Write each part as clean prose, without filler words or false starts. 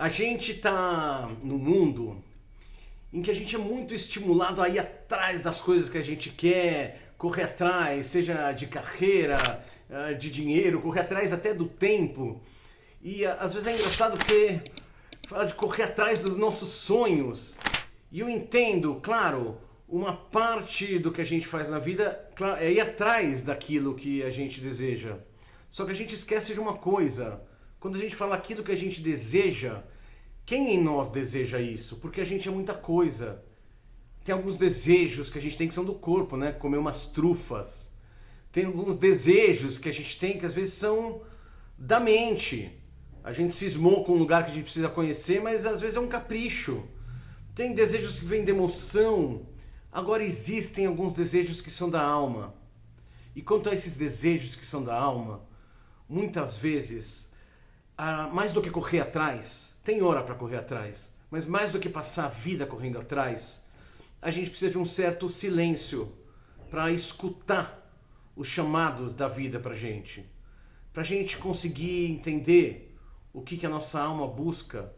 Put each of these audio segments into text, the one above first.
A gente tá num mundo em que a gente é muito estimulado a ir atrás das coisas que a gente quer, correr atrás, seja de carreira, de dinheiro, correr atrás até do tempo. E às vezes é engraçado porque fala de correr atrás dos nossos sonhos. E eu entendo, claro, uma parte do que a gente faz na vida é ir atrás daquilo que a gente deseja. Só que a gente esquece de uma coisa. Quando a gente fala aquilo que a gente deseja, quem em nós deseja isso? Porque a gente é muita coisa. Tem alguns desejos que a gente tem que são do corpo, né? Comer umas trufas. Tem alguns desejos que a gente tem que às vezes são da mente. A gente cismou com um lugar que a gente precisa conhecer, mas às vezes é um capricho. Tem desejos que vêm de emoção. Agora existem alguns desejos que são da alma. E quanto a esses desejos que são da alma, muitas vezes, mais do que correr atrás, tem hora para correr atrás, mas mais do que passar a vida correndo atrás, a gente precisa de um certo silêncio para escutar os chamados da vida pra gente. Pra gente conseguir entender o que a nossa alma busca,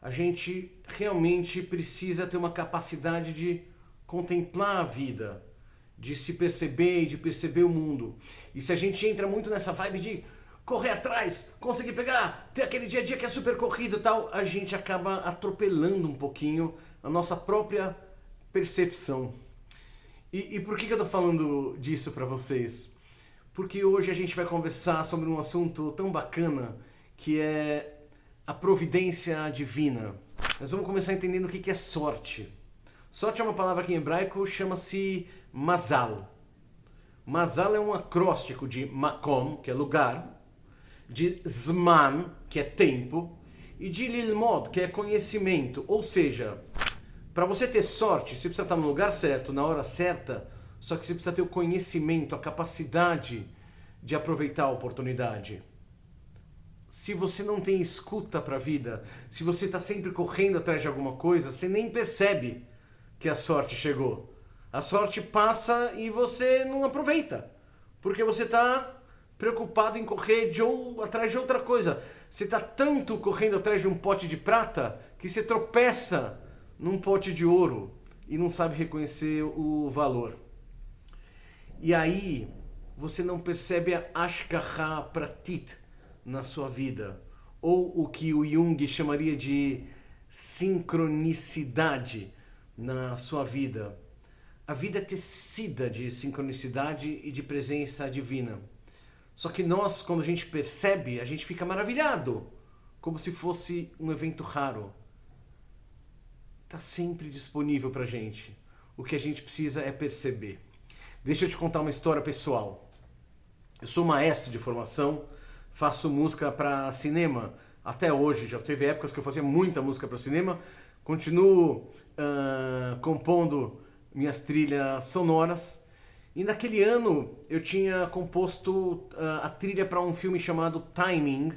a gente realmente precisa ter uma capacidade de contemplar a vida, de se perceber e de perceber o mundo. E se a gente entra muito nessa vibe de correr atrás, conseguir pegar, ter aquele dia a dia que é super corrido e tal, a gente acaba atropelando um pouquinho a nossa própria percepção. E por que eu tô falando disso pra vocês? Porque hoje a gente vai conversar sobre um assunto tão bacana que é a providência divina. Nós vamos começar entendendo o que é sorte. Sorte é uma palavra que em hebraico chama-se mazal. Mazal é um acróstico de makom, que é lugar, de zman, que é tempo, e de lilmod, que é conhecimento. Ou seja, para você ter sorte, você precisa estar no lugar certo, na hora certa, só que você precisa ter o conhecimento, a capacidade de aproveitar a oportunidade. Se você não tem escuta para a vida, se você está sempre correndo atrás de alguma coisa, você nem percebe que a sorte chegou. A sorte passa e você não aproveita, porque você está preocupado em correr atrás de outra coisa. Você está tanto correndo atrás de um pote de prata que você tropeça num pote de ouro e não sabe reconhecer o valor. E aí você não percebe a Ashgaha Pratit na sua vida, ou o que o Jung chamaria de sincronicidade na sua vida. A vida é tecida de sincronicidade e de presença divina. Só que nós, quando a gente percebe, a gente fica maravilhado, como se fosse um evento raro. Está sempre disponível pra gente. O que a gente precisa é perceber. Deixa eu te contar uma história pessoal. Eu sou maestro de formação, faço música para cinema até hoje. Já teve épocas que eu fazia muita música para cinema. Continuo compondo minhas trilhas sonoras. E naquele ano eu tinha composto a trilha para um filme chamado Timing,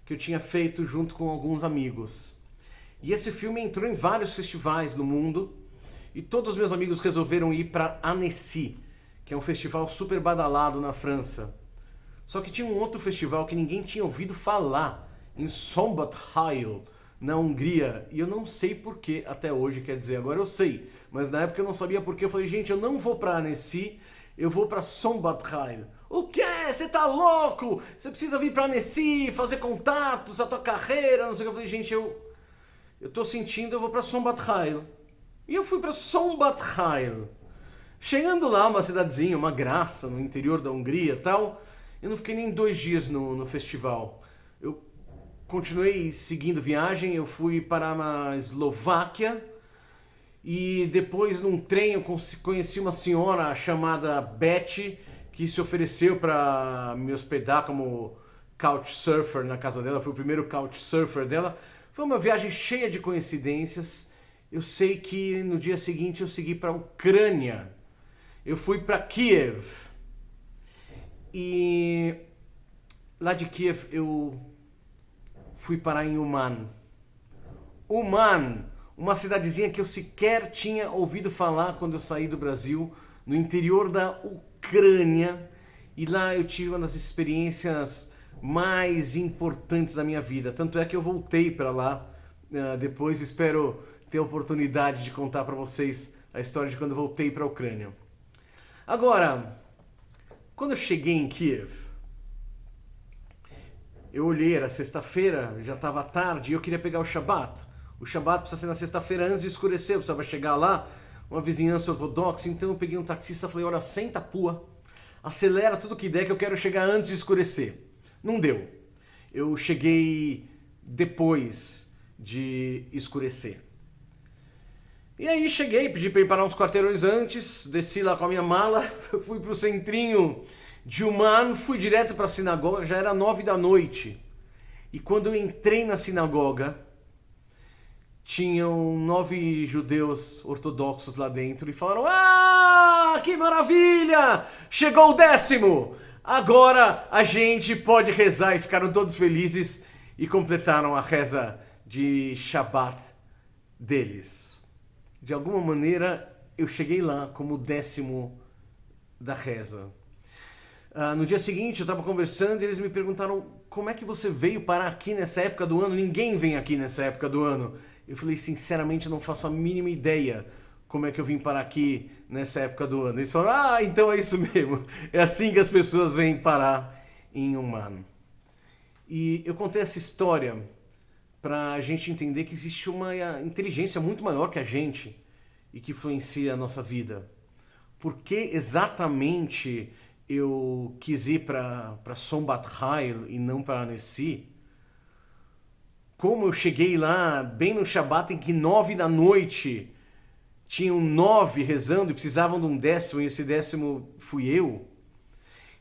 que eu tinha feito junto com alguns amigos. E esse filme entrou em vários festivais no mundo e todos os meus amigos resolveram ir para Annecy, que é um festival super badalado na França. Só que tinha um outro festival que ninguém tinha ouvido falar, em Szombathely, na Hungria. E eu não sei porquê até hoje, quer dizer, agora eu sei. Mas na época eu não sabia porquê. Eu falei, gente, eu não vou para Annecy, eu vou para Szombathely. O quê? Você tá louco? Você precisa vir para Annecy, fazer contatos, a tua carreira, não sei o que. Eu falei, gente, eu tô sentindo, eu vou para Szombathely. E eu fui para Szombathely. Chegando lá, uma cidadezinha, uma graça, no interior da Hungria e tal, eu não fiquei nem 2 dias no festival. Eu continuei seguindo viagem, eu fui para a Eslováquia e depois num trem eu conheci uma senhora chamada Betty que se ofereceu para me hospedar como couchsurfer na casa dela. Foi o primeiro couchsurfer dela. Foi uma viagem cheia de coincidências. Eu sei que no dia seguinte eu segui para a Ucrânia. Eu fui para Kiev e lá de Kiev eu fui parar em Uman. Uman, uma cidadezinha que eu sequer tinha ouvido falar quando eu saí do Brasil, no interior da Ucrânia. E lá eu tive uma das experiências mais importantes da minha vida. Tanto é que eu voltei para lá depois espero ter a oportunidade de contar para vocês a história de quando eu voltei para a Ucrânia. Agora, quando eu cheguei em Kiev, eu olhei, era sexta-feira, já estava tarde e eu queria pegar o Shabbat. O Shabbat precisa ser na sexta-feira antes de escurecer, eu precisava chegar lá, uma vizinhança ortodoxa, então eu peguei um taxista e falei, olha, senta a pua, acelera tudo que der que eu quero chegar antes de escurecer. Não deu. Eu cheguei depois de escurecer. E aí cheguei, pedi para ir parar uns quarteirões antes, desci lá com a minha mala, fui pro centrinho de Uman, fui direto para a sinagoga, já era 9 da noite. E quando eu entrei na sinagoga, tinham 9 judeus ortodoxos lá dentro e falaram: "Ah, que maravilha! Chegou o 10º! Agora a gente pode rezar." E ficaram todos felizes e completaram a reza de Shabbat deles. De alguma maneira, eu cheguei lá como o 10º da reza. No dia seguinte, eu estava conversando e eles me perguntaram: como é que você veio parar aqui nessa época do ano? Ninguém vem aqui nessa época do ano. Eu falei, sinceramente, eu não faço a mínima ideia como é que eu vim parar aqui nessa época do ano. Eles falaram: então é isso mesmo. É assim que as pessoas vêm parar em Uman. E eu contei essa história para a gente entender que existe uma inteligência muito maior que a gente e que influencia a nossa vida. Por que exatamente eu quis ir para Sombat Hail e não para Annecy? Como eu cheguei lá bem no Shabbat em que 9 da noite tinham 9 rezando e precisavam de um 10º e esse 10º fui eu.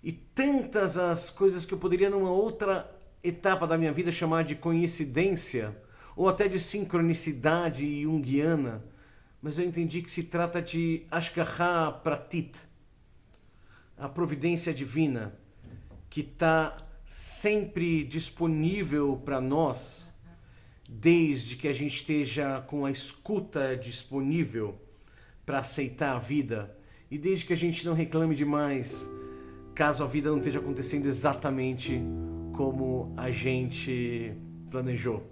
E tantas as coisas que eu poderia numa outra etapa da minha vida chamar de coincidência ou até de sincronicidade junguiana, mas eu entendi que se trata de Hashgacha Pratit, a providência divina que está sempre disponível para nós, desde que a gente esteja com a escuta disponível para aceitar a vida e desde que a gente não reclame demais caso a vida não esteja acontecendo exatamente como a gente planejou.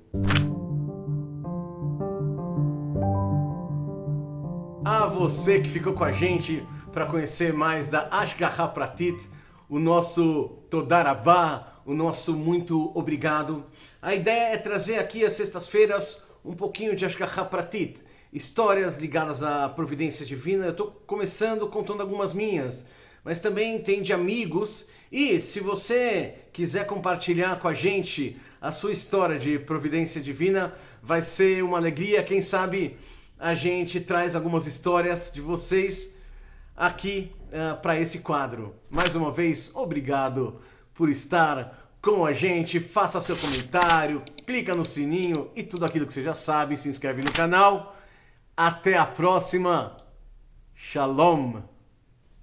A você que ficou com a gente para conhecer mais da Hashgacha Pratit, o nosso Toda Rabá, o nosso muito obrigado. A ideia é trazer aqui às sextas-feiras um pouquinho de Hashgacha Pratit, histórias ligadas à providência divina. Eu estou começando contando algumas minhas, mas também tem de amigos. E se você quiser compartilhar com a gente a sua história de providência divina, vai ser uma alegria. Quem sabe a gente traz algumas histórias de vocês aqui para esse quadro. Mais uma vez, obrigado por estar com a gente. Faça seu comentário, clica no sininho e tudo aquilo que você já sabe. Se inscreve no canal. Até a próxima. Shalom.